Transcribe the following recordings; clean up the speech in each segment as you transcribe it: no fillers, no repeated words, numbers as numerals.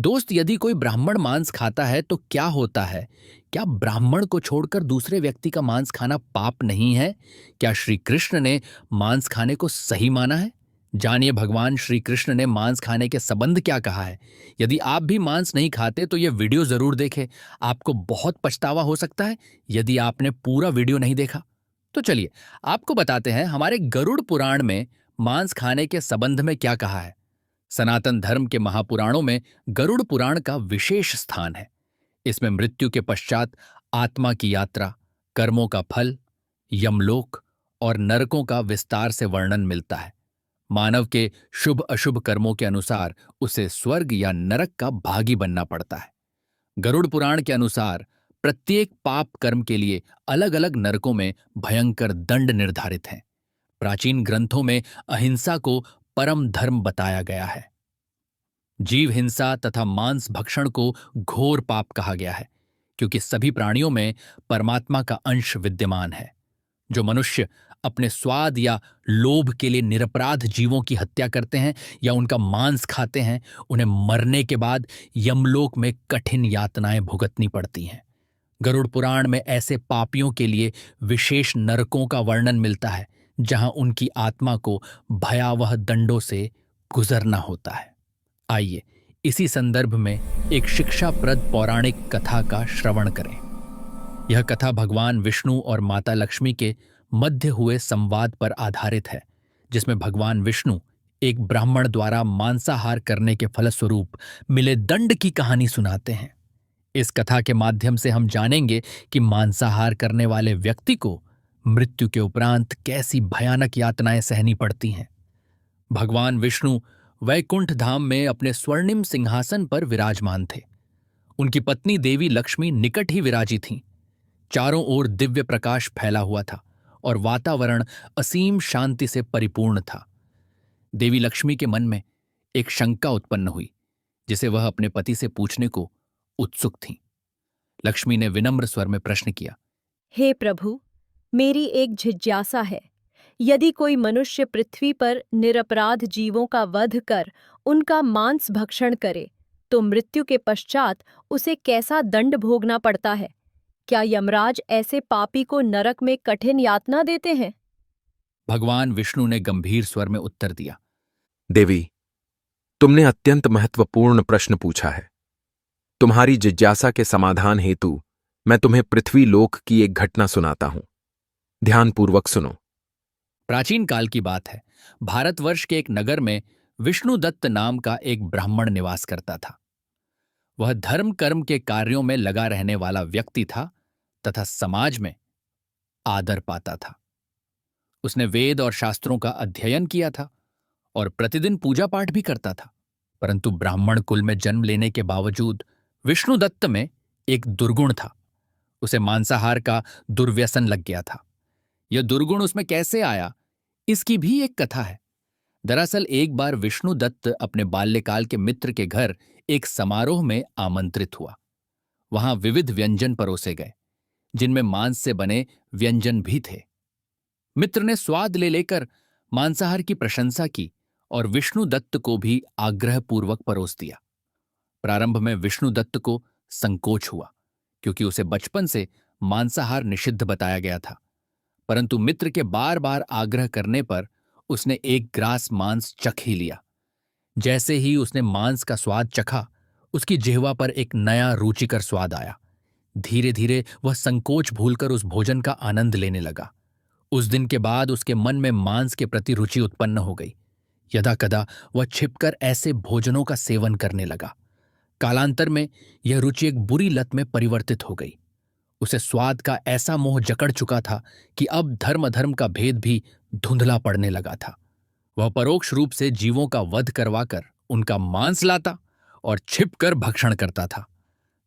दोस्त, यदि कोई ब्राह्मण मांस खाता है तो क्या होता है? क्या ब्राह्मण को छोड़कर दूसरे व्यक्ति का मांस खाना पाप नहीं है? क्या श्री कृष्ण ने मांस खाने को सही माना है? जानिए भगवान श्री कृष्ण ने मांस खाने के संबंध क्या कहा है। यदि आप भी मांस नहीं खाते तो यह वीडियो जरूर देखें। आपको बहुत पछतावा हो सकता है यदि आपने पूरा वीडियो नहीं देखा। तो चलिए आपको बताते हैं हमारे गरुड़ पुराण में मांस खाने के संबंध में क्या कहा है। सनातन धर्म के महापुराणों में गरुड़ पुराण का विशेष स्थान है। इसमें मृत्यु के पश्चात आत्मा की यात्रा, कर्मों का फल, यमलोक और नरकों का विस्तार से वर्णन मिलता है। मानव के शुभ अशुभ कर्मों के अनुसार उसे स्वर्ग या नरक का भागी बनना पड़ता है। गरुड़ पुराण के अनुसार प्रत्येक पाप कर्म के लिए अलग अलग नरकों में भयंकर दंड निर्धारित हैं। प्राचीन ग्रंथों में अहिंसा को परम धर्म बताया गया है। जीव हिंसा तथा मांस भक्षण को घोर पाप कहा गया है, क्योंकि सभी प्राणियों में परमात्मा का अंश विद्यमान है। जो मनुष्य अपने स्वाद या लोभ के लिए निरपराध जीवों की हत्या करते हैं या उनका मांस खाते हैं, उन्हें मरने के बाद यमलोक में कठिन यातनाएं भुगतनी पड़ती हैं। गरुड़ पुराण में ऐसे पापियों के लिए विशेष नरकों का वर्णन मिलता है, जहां उनकी आत्मा को भयावह दंडों से गुजरना होता है। आइए इसी संदर्भ में एक शिक्षाप्रद पौराणिक कथा का श्रवण करें। यह कथा भगवान विष्णु और माता लक्ष्मी के मध्य हुए संवाद पर आधारित है, जिसमें भगवान विष्णु एक ब्राह्मण द्वारा मांसाहार करने के फलस्वरूप मिले दंड की कहानी सुनाते हैं। इस कथा के माध्यम से हम जानेंगे कि मांसाहार करने वाले व्यक्ति को मृत्यु के उपरांत कैसी भयानक यातनाएं सहनी पड़ती हैं। भगवान विष्णु वैकुंठ धाम में अपने स्वर्णिम सिंहासन पर विराजमान थे। उनकी पत्नी देवी लक्ष्मी निकट ही विराजी थीं। चारों ओर दिव्य प्रकाश फैला हुआ था और वातावरण असीम शांति से परिपूर्ण था। देवी लक्ष्मी के मन में एक शंका उत्पन्न हुई, जिसे वह अपने पति से पूछने को उत्सुक थीं। लक्ष्मी ने विनम्र स्वर में प्रश्न किया, हे प्रभु, मेरी एक जिज्ञासा है। यदि कोई मनुष्य पृथ्वी पर निरपराध जीवों का वध कर उनका मांस भक्षण करे, तो मृत्यु के पश्चात उसे कैसा दंड भोगना पड़ता है? क्या यमराज ऐसे पापी को नरक में कठिन यातना देते हैं? भगवान विष्णु ने गंभीर स्वर में उत्तर दिया, देवी, तुमने अत्यंत महत्वपूर्ण प्रश्न पूछा है। तुम्हारी जिज्ञासा के समाधान हेतु मैं तुम्हें पृथ्वी लोक की एक घटना सुनाता हूं। ध्यानपूर्वक सुनो। प्राचीन काल की बात है। भारतवर्ष के एक नगर में विष्णुदत्त नाम का एक ब्राह्मण निवास करता था। वह धर्म कर्म के कार्यों में लगा रहने वाला व्यक्ति था तथा समाज में आदर पाता था। उसने वेद और शास्त्रों का अध्ययन किया था और प्रतिदिन पूजा पाठ भी करता था। परंतु ब्राह्मण कुल में जन्म लेने के बावजूद विष्णुदत्त में एक दुर्गुण था। उसे मांसाहार का दुर्व्यसन लग गया था। यह दुर्गुण उसमें कैसे आया, इसकी भी एक कथा है। दरअसल एक बार विष्णुदत्त अपने बाल्यकाल के मित्र के घर एक समारोह में आमंत्रित हुआ। वहां विविध व्यंजन परोसे गए, जिनमें मांस से बने व्यंजन भी थे। मित्र ने स्वाद ले लेकर मांसाहार की प्रशंसा की और विष्णुदत्त को भी आग्रहपूर्वक परोस दिया। प्रारंभ में विष्णुदत्त को संकोच हुआ, क्योंकि उसे बचपन से मांसाहार निषिद्ध बताया गया था। परंतु मित्र के बार बार आग्रह करने पर उसने एक ग्रास मांस चख ही लिया। जैसे ही उसने मांस का स्वाद चखा, उसकी जिह्वा पर एक नया रुचिकर स्वाद आया। धीरे धीरे वह संकोच भूलकर उस भोजन का आनंद लेने लगा। उस दिन के बाद उसके मन में मांस के प्रति रुचि उत्पन्न हो गई। यदाकदा वह छिपकर ऐसे भोजनों का सेवन करने लगा। कालांतर में यह रुचि एक बुरी लत में परिवर्तित हो गई। उसे स्वाद का ऐसा मोह जकड़ चुका था कि अब धर्म अधर्म का भेद भी धुंधला पड़ने लगा था। वह परोक्ष रूप से जीवों का वध करवाकर उनका मांस लाता और छिपकर भक्षण करता था।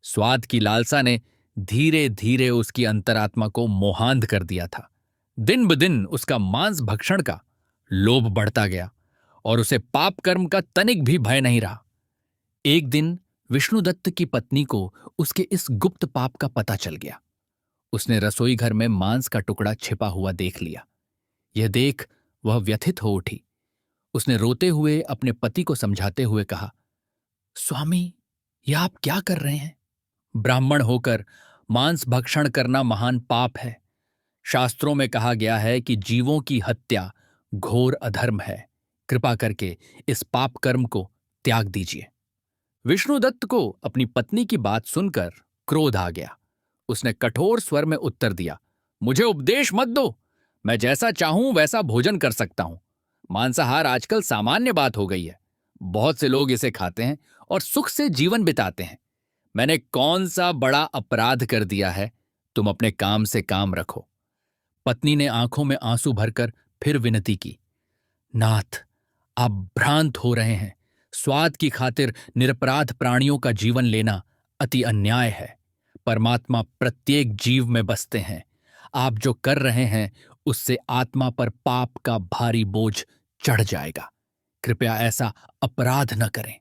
स्वाद की लालसा ने धीरे धीरे उसकी अंतरात्मा को मोहांध कर दिया था। दिन ब दिन उसका मांस भक्षण का लोभ बढ़ता गया और उसे पाप कर्म का तनिक भी भय नहीं रहा। एक दिन विष्णुदत्त की पत्नी को उसके इस गुप्त पाप का पता चल गया। उसने रसोई घर में मांस का टुकड़ा छिपा हुआ देख लिया। यह देख वह व्यथित हो उठी। उसने रोते हुए अपने पति को समझाते हुए कहा, स्वामी, यह आप क्या कर रहे हैं? ब्राह्मण होकर मांस भक्षण करना महान पाप है। शास्त्रों में कहा गया है कि जीवों की हत्या घोर अधर्म है। कृपा करके इस पाप कर्म को त्याग दीजिए। विष्णुदत्त को अपनी पत्नी की बात सुनकर क्रोध आ गया। उसने कठोर स्वर में उत्तर दिया, मुझे उपदेश मत दो। मैं जैसा चाहूं वैसा भोजन कर सकता हूं। मांसाहार आजकल सामान्य बात हो गई है। बहुत से लोग इसे खाते हैं और सुख से जीवन बिताते हैं। मैंने कौन सा बड़ा अपराध कर दिया है? तुम अपने काम से काम रखो। पत्नी ने आंखों में आंसू भरकर फिर विनती की, नाथ, आप भ्रांत हो रहे हैं। स्वाद की खातिर निरपराध प्राणियों का जीवन लेना अति अन्याय है। परमात्मा प्रत्येक जीव में बसते हैं। आप जो कर रहे हैं उससे आत्मा पर पाप का भारी बोझ चढ़ जाएगा। कृपया ऐसा अपराध न करें।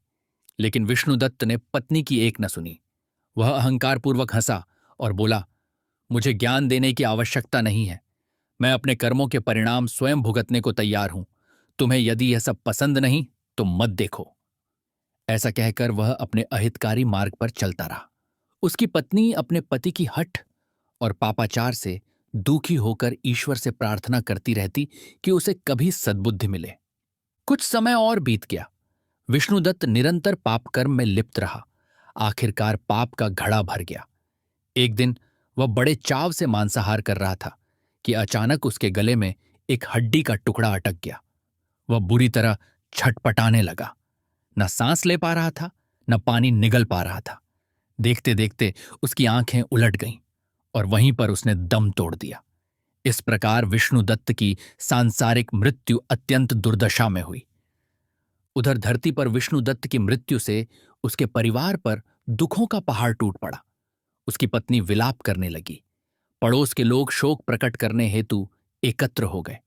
लेकिन विष्णुदत्त ने पत्नी की एक न सुनी। वह अहंकारपूर्वक हंसा और बोला, मुझे ज्ञान देने की आवश्यकता नहीं है। मैं अपने कर्मों के परिणाम स्वयं भुगतने को तैयार हूं। तुम्हें यदि यह सब पसंद नहीं तो मत देखो। ऐसा कहकर वह अपने अहितकारी मार्ग पर चलता रहा। उसकी पत्नी अपने पति की हठ और पापाचार से दुखी होकर ईश्वर से प्रार्थना करती रहती कि उसे कभी सद्बुद्धि मिले। कुछ समय और बीत गया। विष्णुदत्त निरंतर पाप कर्म में लिप्त रहा। आखिरकार पाप का घड़ा भर गया। एक दिन वह बड़े चाव से मांसाहार कर रहा था कि अचानक उसके गले में एक हड्डी का टुकड़ा अटक गया। वह बुरी तरह छटपटाने लगा। न सांस ले पा रहा था, न पानी निगल पा रहा था। देखते देखते उसकी आंखें उलट गईं और वहीं पर उसने दम तोड़ दिया। इस प्रकार विष्णुदत्त की सांसारिक मृत्यु अत्यंत दुर्दशा में हुई। उधर धरती पर विष्णुदत्त की मृत्यु से उसके परिवार पर दुखों का पहाड़ टूट पड़ा। उसकी पत्नी विलाप करने लगी। पड़ोस के लोग शोक प्रकट करने हेतु एकत्र हो गए।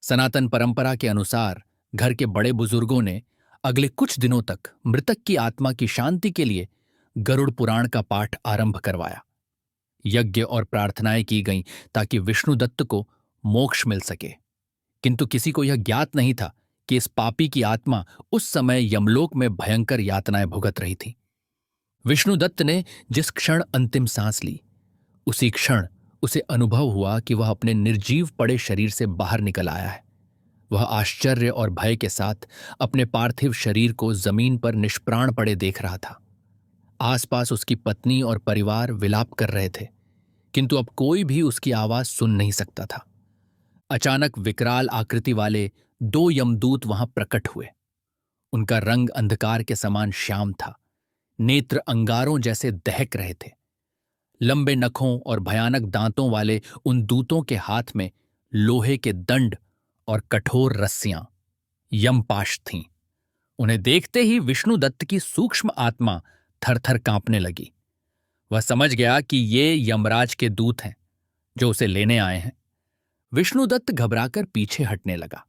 सनातन परंपरा के अनुसार घर के बड़े बुजुर्गों ने अगले कुछ दिनों तक मृतक की आत्मा की शांति के लिए गरुड़ पुराण का पाठ आरंभ करवाया। यज्ञ और प्रार्थनाएं की गईं ताकि विष्णुदत्त को मोक्ष मिल सके। किंतु किसी को यह ज्ञात नहीं था कि इस पापी की आत्मा उस समय यमलोक में भयंकर यातनाएं भुगत रही थी। विष्णुदत्त ने जिस क्षण अंतिम सांस ली, उसी क्षण उसे अनुभव हुआ कि वह अपने निर्जीव पड़े शरीर से बाहर निकल आया है। वह आश्चर्य और भय के साथ अपने पार्थिव शरीर को जमीन पर निष्प्राण पड़े देख रहा था। आसपास उसकी पत्नी और परिवार विलाप कर रहे थे, किंतु अब कोई भी उसकी आवाज सुन नहीं सकता था। अचानक विकराल आकृति वाले 2 यमदूत वहां प्रकट हुए। उनका रंग अंधकार के समान श्याम था। नेत्र अंगारों जैसे दहक रहे थे। लंबे नखों और भयानक दांतों वाले उन दूतों के हाथ में लोहे के दंड और कठोर रस्सियां यमपाश थीं। उन्हें देखते ही विष्णुदत्त की सूक्ष्म आत्मा थरथर कांपने लगी। वह समझ गया कि ये यमराज के दूत हैं जो उसे लेने आए हैं। विष्णुदत्त घबराकर पीछे हटने लगा।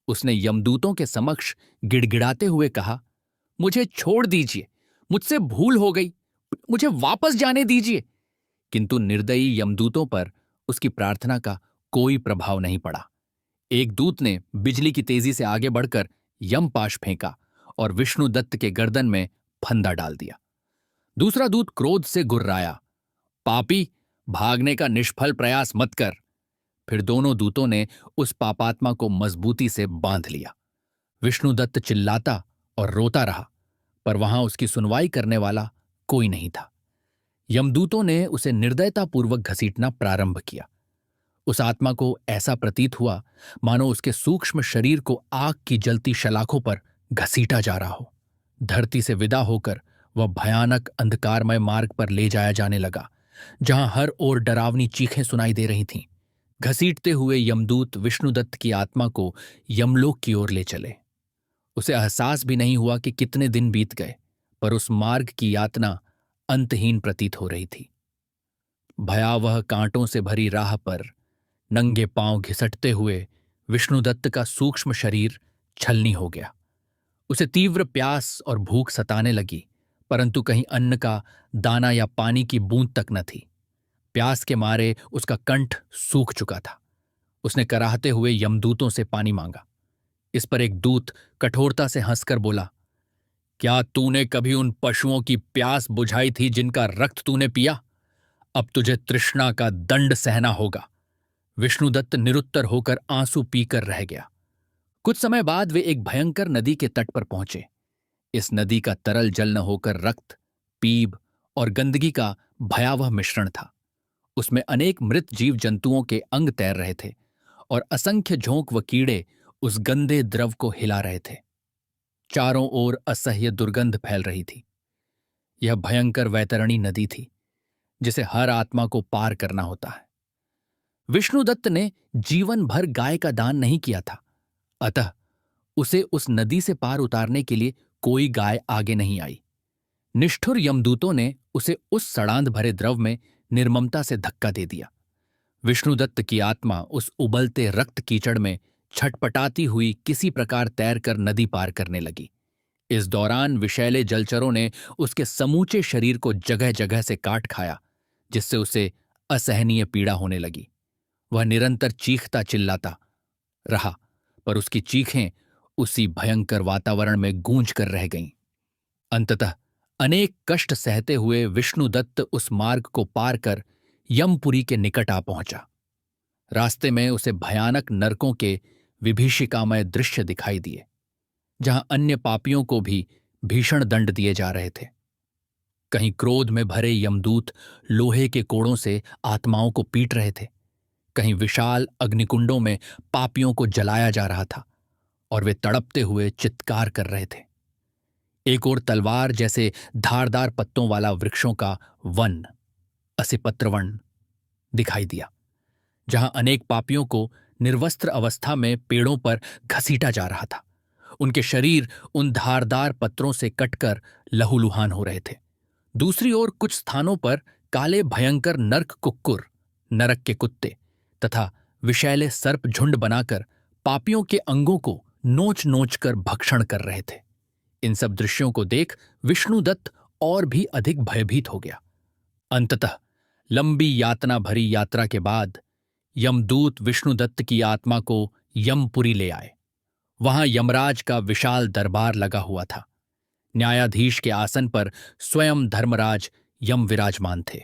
उसने यमदूतों के समक्ष गिड़गिड़ाते हुए कहा, मुझे छोड़ दीजिए, मुझसे भूल हो गई, मुझे वापस जाने दीजिए। किंतु निर्दयी यमदूतों पर उसकी प्रार्थना का कोई प्रभाव नहीं पड़ा। एक दूत ने बिजली की तेजी से आगे बढ़कर यमपाश फेंका और विष्णुदत्त के गर्दन में फंदा डाल दिया। दूसरा दूत क्रोध से गुर्राया, पापी, भागने का निष्फल प्रयास मत कर। फिर दोनों दूतों ने उस पापात्मा को मजबूती से बांध लिया। विष्णुदत्त चिल्लाता और रोता रहा, पर वहां उसकी सुनवाई करने वाला कोई नहीं था। यमदूतों ने उसे निर्दयतापूर्वक घसीटना प्रारंभ किया। उस आत्मा को ऐसा प्रतीत हुआ मानो उसके सूक्ष्म शरीर को आग की जलती शलाखों पर घसीटा जा रहा हो। धरती से विदा होकर वह भयानक अंधकारमय मार्ग पर ले जाया जाने लगा, जहां हर ओर डरावनी चीखें सुनाई दे रही थीं। घसीटते हुए यमदूत विष्णुदत्त की आत्मा को यमलोक की ओर ले चले। उसे एहसास भी नहीं हुआ कि कितने दिन बीत गए, पर उस मार्ग की यातना अंतहीन प्रतीत हो रही थी। भयावह कांटों से भरी राह पर नंगे पांव घिसटते हुए विष्णुदत्त का सूक्ष्म शरीर छलनी हो गया। उसे तीव्र प्यास और भूख सताने लगी, परंतु कहीं अन्न का दाना या पानी की बूंद तक न थी। प्यास के मारे उसका कंठ सूख चुका था। उसने कराहते हुए यमदूतों से पानी मांगा। इस पर एक दूत कठोरता से हंसकर बोला, क्या तूने कभी उन पशुओं की प्यास बुझाई थी जिनका रक्त तूने पिया? अब तुझे तृष्णा का दंड सहना होगा। विष्णुदत्त निरुत्तर होकर आंसू पीकर रह गया। कुछ समय बाद वे एक भयंकर नदी के तट पर पहुंचे। इस नदी का तरल जल न होकर रक्त, पीप और गंदगी का भयावह मिश्रण था। उसमें अनेक मृत जीव जंतुओं के अंग तैर रहे थे और असंख्य झोंक व कीड़े उस गंदे द्रव को हिला रहे थे। चारों ओर असह्य दुर्गंध फैल रही थी। यह भयंकर वैतरणी नदी थी जिसे हर आत्मा को पार करना होता है। विष्णुदत्त ने जीवन भर गाय का दान नहीं किया था, अतः उसे उस नदी से पार उतारने के लिए कोई गाय आगे नहीं आई। निष्ठुर यमदूतों ने उसे उस सड़ांध भरे द्रव में निर्ममता से धक्का दे दिया। विष्णुदत्त की आत्मा उस उबलते रक्त कीचड़ में छटपटाती हुई किसी प्रकार तैरकर नदी पार करने लगी। इस दौरान विषैले जलचरों ने उसके समूचे शरीर को जगह जगह से काट खाया, जिससे उसे असहनीय पीड़ा होने लगी। वह निरंतर चीखता चिल्लाता रहा, पर उसकी चीखें उसी भयंकर वातावरण में गूंज कर रह गईं। अंततः अनेक कष्ट सहते हुए विष्णुदत्त उस मार्ग को पार कर यमपुरी के निकट आ पहुंचा। रास्ते में उसे भयानक नरकों के विभीषिकामय दृश्य दिखाई दिए, जहां अन्य पापियों को भी भीषण दंड दिए जा रहे थे। कहीं क्रोध में भरे यमदूत लोहे के कोड़ों से आत्माओं को पीट रहे थे, कहीं विशाल अग्निकुंडों में पापियों को जलाया जा रहा था और वे तड़पते हुए चित्कार कर रहे थे। एक और तलवार जैसे धारदार पत्तों वाला वृक्षों का वन, असिपत्र वन, दिखाई दिया, जहां अनेक पापियों को निर्वस्त्र अवस्था में पेड़ों पर घसीटा जा रहा था। उनके शरीर उन धारदार पत्रों से कटकर लहूलुहान हो रहे थे। दूसरी ओर कुछ स्थानों पर काले भयंकर नर्क कुक्कुर, नरक के कुत्ते तथा विषैले सर्प झुंड बनाकर पापियों के अंगों को नोच नोच कर भक्षण कर रहे थे। इन सब दृश्यों को देख विष्णुदत्त और भी अधिक भयभीत हो गया। अंततः लंबी यातना भरी यात्रा के बाद यमदूत विष्णुदत्त की आत्मा को यमपुरी ले आए। वहां यमराज का विशाल दरबार लगा हुआ था। न्यायाधीश के आसन पर स्वयं धर्मराज यम विराजमान थे।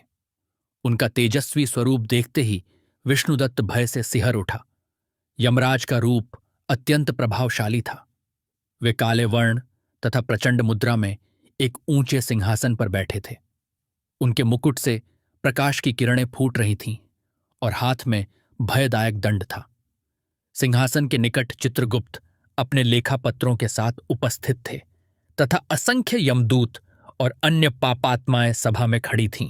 उनका तेजस्वी स्वरूप देखते ही विष्णुदत्त भय से सिहर उठा। यमराज का रूप अत्यंत प्रभावशाली था। वे काले वर्ण तथा प्रचंड मुद्रा में एक ऊंचे सिंहासन पर बैठे थे। उनके मुकुट से प्रकाश की किरणें फूट रही थीं और हाथ में भयदायक दंड था। सिंहासन के निकट चित्रगुप्त अपने लेखापत्रों के साथ उपस्थित थे तथा असंख्य यमदूत और अन्य पापात्माएं सभा में खड़ी थीं।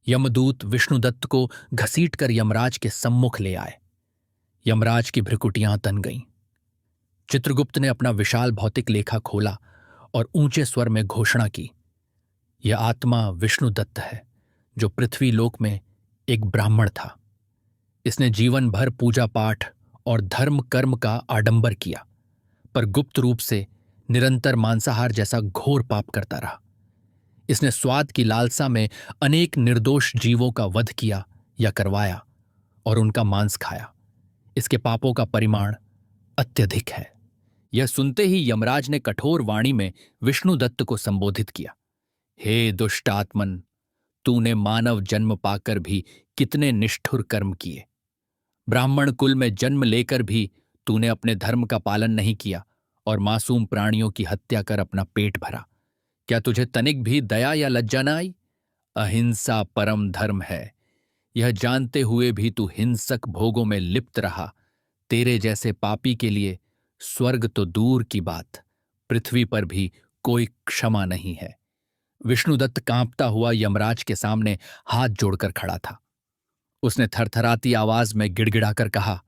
यमदूत विष्णुदत्त को घसीटकर यमराज के सम्मुख ले आए। यमराज की भ्रुकुटियां तन गईं। चित्रगुप्त ने अपना विशाल भौतिक लेखा खोला और ऊंचे स्वर में घोषणा की, यह आत्मा विष्णुदत्त है, जो पृथ्वी लोक में एक ब्राह्मण था। इसने जीवन भर पूजा पाठ और धर्म कर्म का आडंबर किया, पर गुप्त रूप से निरंतर मांसाहार जैसा घोर पाप करता रहा। इसने स्वाद की लालसा में अनेक निर्दोष जीवों का वध किया या करवाया और उनका मांस खाया। इसके पापों का परिमाण अत्यधिक है। यह सुनते ही यमराज ने कठोर वाणी में विष्णुदत्त को संबोधित किया, हे दुष्ट आत्मन, तूने मानव जन्म पाकर भी कितने निष्ठुर कर्म किए। ब्राह्मण कुल में जन्म लेकर भी तूने अपने धर्म का पालन नहीं किया और मासूम प्राणियों की हत्या कर अपना पेट भरा। क्या तुझे तनिक भी दया या लज्जा न आई? अहिंसा परम धर्म है, यह जानते हुए भी तू हिंसक भोगों में लिप्त रहा। तेरे जैसे पापी के लिए स्वर्ग तो दूर की बात, पृथ्वी पर भी कोई क्षमा नहीं है। विष्णुदत्त कांपता हुआ यमराज के सामने हाथ जोड़कर खड़ा था। उसने थरथराती आवाज में गिड़गिड़ाकर कहा,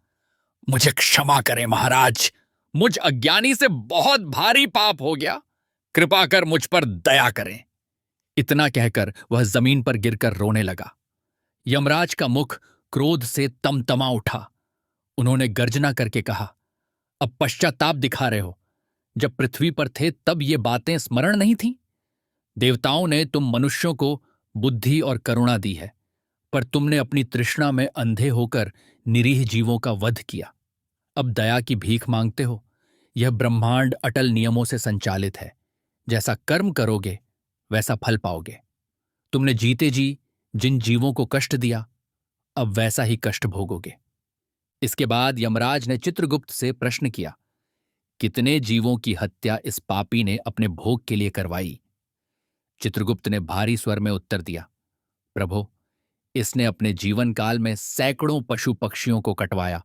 मुझे क्षमा करें महाराज, मुझ अज्ञानी से बहुत भारी पाप हो गया, कृपा कर मुझ पर दया करें। इतना कहकर वह जमीन पर गिरकर रोने लगा। यमराज का मुख क्रोध से तमतमा उठा। उन्होंने गर्जना करके कहा, अब पश्चाताप दिखा रहे हो, जब पृथ्वी पर थे तब ये बातें स्मरण नहीं थीं? देवताओं ने तुम मनुष्यों को बुद्धि और करुणा दी है, पर तुमने अपनी तृष्णा में अंधे होकर निरीह जीवों का वध किया। अब दया की भीख मांगते हो? यह ब्रह्मांड अटल नियमों से संचालित है। जैसा कर्म करोगे वैसा फल पाओगे। तुमने जीते जी जिन जीवों को कष्ट दिया, अब वैसा ही कष्ट भोगोगे। इसके बाद यमराज ने चित्रगुप्त से प्रश्न किया, कितने जीवों की हत्या इस पापी ने अपने भोग के लिए करवाई? चित्रगुप्त ने भारी स्वर में उत्तर दिया, प्रभो, इसने अपने जीवन काल में सैकड़ों पशु पक्षियों को कटवाया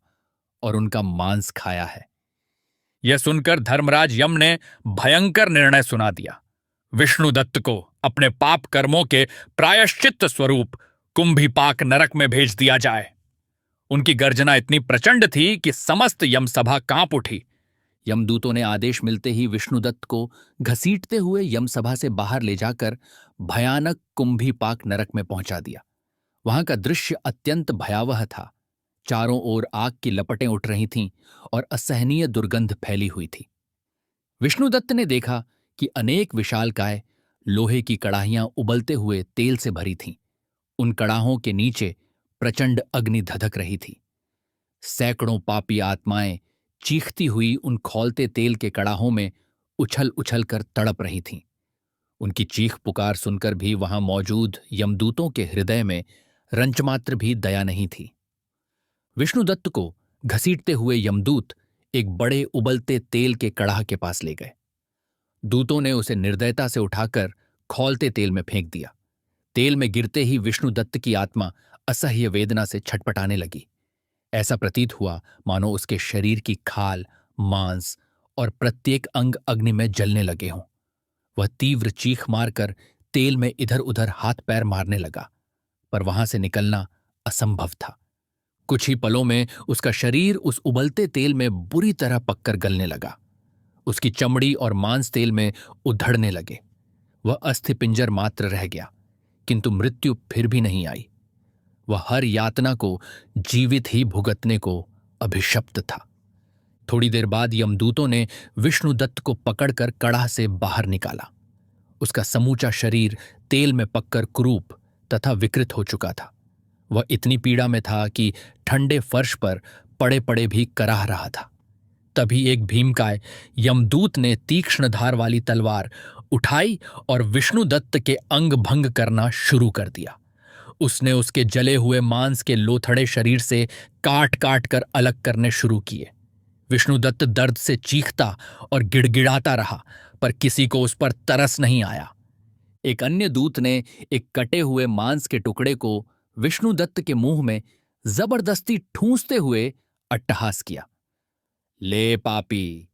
और उनका मांस खाया है। यह सुनकर धर्मराज यम ने भयंकर निर्णय सुना दिया। विष्णुदत्त को अपने पाप कर्मों के प्रायश्चित्त स्वरूप कुंभीपाक नरक में भेज दिया जाए। उनकी गर्जना इतनी प्रचंड थी कि समस्त यमसभा कांप उठी। यमदूतों ने आदेश मिलते ही विष्णुदत्त को घसीटते हुए यमसभा से बाहर ले जाकर भयानक कुंभीपाक नरक में पहुंचा दिया। वहां का दृश्य अत्यंत भयावह था। चारों ओर आग की लपटें उठ रही थीं और असहनीय दुर्गंध फैली हुई थी। विष्णुदत्त ने देखा कि अनेक विशालकाय लोहे की कड़ाहियां उबलते हुए तेल से भरी थीं। उन कड़ाहों के नीचे प्रचंड अग्नि धधक रही थी। सैकड़ों पापी आत्माएं चीखती हुई उन खौलते तेल के कड़ाहों में उछल उछल कर तड़प रही थीं। उनकी चीख पुकार सुनकर भी वहां मौजूद यमदूतों के हृदय में रंचमात्र भी दया नहीं थी। विष्णुदत्त को घसीटते हुए यमदूत एक बड़े उबलते तेल के कड़ाह के पास ले गए। दूतों ने उसे निर्दयता से उठाकर खौलते तेल में फेंक दिया। तेल में गिरते ही विष्णुदत्त की आत्मा असह्य वेदना से छटपटाने लगी। ऐसा प्रतीत हुआ मानो उसके शरीर की खाल, मांस और प्रत्येक अंग अग्नि में जलने लगे हों। वह तीव्र चीख मारकर तेल में इधर उधर हाथ पैर मारने लगा, पर वहां से निकलना असंभव था। कुछ ही पलों में उसका शरीर उस उबलते तेल में बुरी तरह पककर गलने लगा। उसकी चमड़ी और मांस तेल में उधड़ने लगे। वह अस्थिपिंजर मात्र रह गया, किंतु मृत्यु फिर भी नहीं आई। वह हर यातना को जीवित ही भुगतने को अभिशप्त था। थोड़ी देर बाद यमदूतों ने विष्णुदत्त को पकड़कर कड़ाह से बाहर निकाला। उसका समूचा शरीर तेल में पककर कुरूप तथा विकृत हो चुका था। वह इतनी पीड़ा में था कि ठंडे फर्श पर पड़े पड़े भी कराह रहा था। तभी एक भीमकाय यमदूत ने तीक्ष्ण धार वाली तलवार उठाई और विष्णुदत्त के अंग भंग करना शुरू कर दिया। उसने उसके जले हुए मांस के लोथड़े शरीर से काट काट कर अलग करने शुरू किए। विष्णुदत्त दर्द से चीखता और गिड़गिड़ाता रहा, पर किसी को उस पर तरस नहीं आया। एक अन्य दूत ने एक कटे हुए मांस के टुकड़े को विष्णुदत्त के मुंह में जबरदस्ती ठूंसते हुए अट्टहास किया। ले पापी,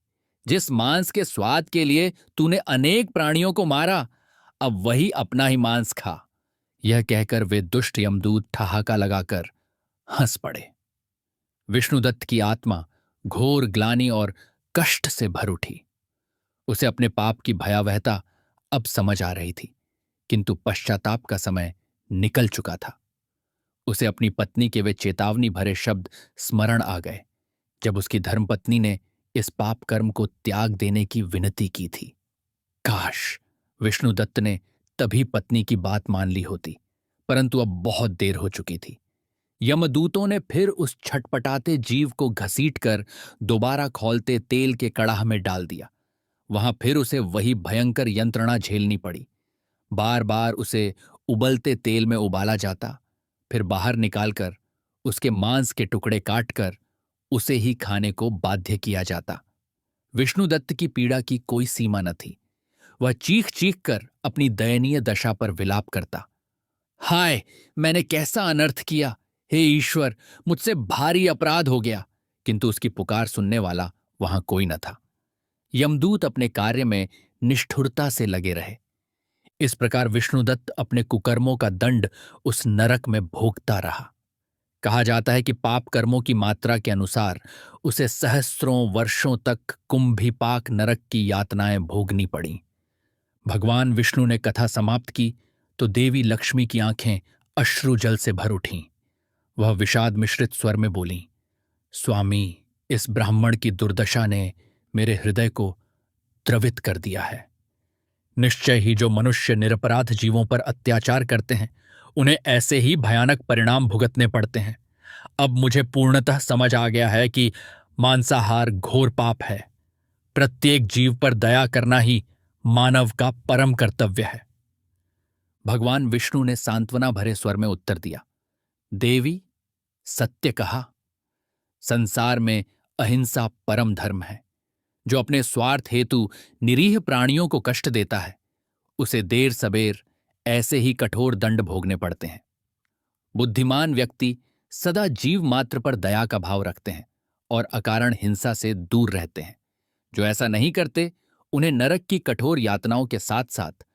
जिस मांस के स्वाद के लिए तूने अनेक प्राणियों को मारा, अब वही अपना ही मांस खा। यह कहकर वे दुष्ट यमदूत ठहाका लगाकर हंस पड़े। विष्णुदत्त की आत्मा घोर ग्लानि और कष्ट से भर उठी। उसे अपने पाप की भयावहता अब समझ आ रही थी, किंतु पश्चाताप का समय निकल चुका था। उसे अपनी पत्नी के वे चेतावनी भरे शब्द स्मरण आ गए, जब उसकी धर्मपत्नी ने इस पाप कर्म को त्याग देने की विनती की थी। काश विष्णुदत्त ने तभी पत्नी की बात मान ली होती, परंतु अब बहुत देर हो चुकी थी। यमदूतों ने फिर उस छटपटाते जीव को घसीटकर दोबारा खौलते तेल के कड़ाह में डाल दिया। वहां फिर उसे वही भयंकर यंत्रणा झेलनी पड़ी। बार बार उसे उबलते तेल में उबाला जाता, फिर बाहर निकालकर उसके मांस के टुकड़े काटकर उसे ही खाने को बाध्य किया जाता। विष्णुदत्त की पीड़ा की कोई सीमा न थी। वह चीख चीख कर अपनी दयनीय दशा पर विलाप करता। हाय, मैंने कैसा अनर्थ किया! हे ईश्वर, मुझसे भारी अपराध हो गया। किंतु उसकी पुकार सुनने वाला वहां कोई न था। यमदूत अपने कार्य में निष्ठुरता से लगे रहे। इस प्रकार विष्णुदत्त अपने कुकर्मों का दंड उस नरक में भोगता रहा। कहा जाता है कि पाप कर्मों की मात्रा के अनुसार उसे सहस्त्रों वर्षों तक कुंभीपाक नरक की यातनाएं भोगनी पड़ी। भगवान विष्णु ने कथा समाप्त की तो देवी लक्ष्मी की आंखें अश्रु जल से भर उठीं। वह विषाद मिश्रित स्वर में बोलीं, स्वामी, इस ब्राह्मण की दुर्दशा ने मेरे हृदय को द्रवित कर दिया है। निश्चय ही जो मनुष्य निरपराध जीवों पर अत्याचार करते हैं, उन्हें ऐसे ही भयानक परिणाम भुगतने पड़ते हैं। अब मुझे पूर्णतः समझ आ गया है कि मांसाहार घोर पाप है। प्रत्येक जीव पर दया करना ही मानव का परम कर्तव्य है। भगवान विष्णु ने सांत्वना भरे स्वर में उत्तर दिया, देवी, सत्य कहा। संसार में अहिंसा परम धर्म है। जो अपने स्वार्थ हेतु निरीह प्राणियों को कष्ट देता है, उसे देर सबेर ऐसे ही कठोर दंड भोगने पड़ते हैं। बुद्धिमान व्यक्ति सदा जीव मात्र पर दया का भाव रखते हैं और अकारण हिंसा से दूर रहते हैं। जो ऐसा नहीं करते, उन्हें नरक की कठोर यातनाओं के साथ साथ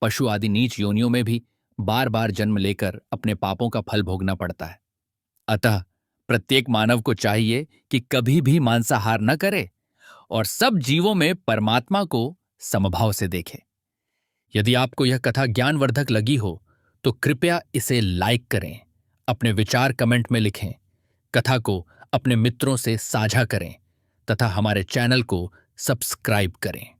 पशु आदि नीच योनियों में भी बार बार जन्म लेकर अपने पापों का फल भोगना पड़ता है। अतः प्रत्येक मानव को चाहिए कि कभी भी मांसाहार न करे और सब जीवों में परमात्मा को समभाव से देखे। यदि आपको यह कथा ज्ञानवर्धक लगी हो तो कृपया इसे लाइक करें, अपने विचार कमेंट में लिखें, कथा को अपने मित्रों से साझा करें तथा हमारे चैनल को सब्सक्राइब करें।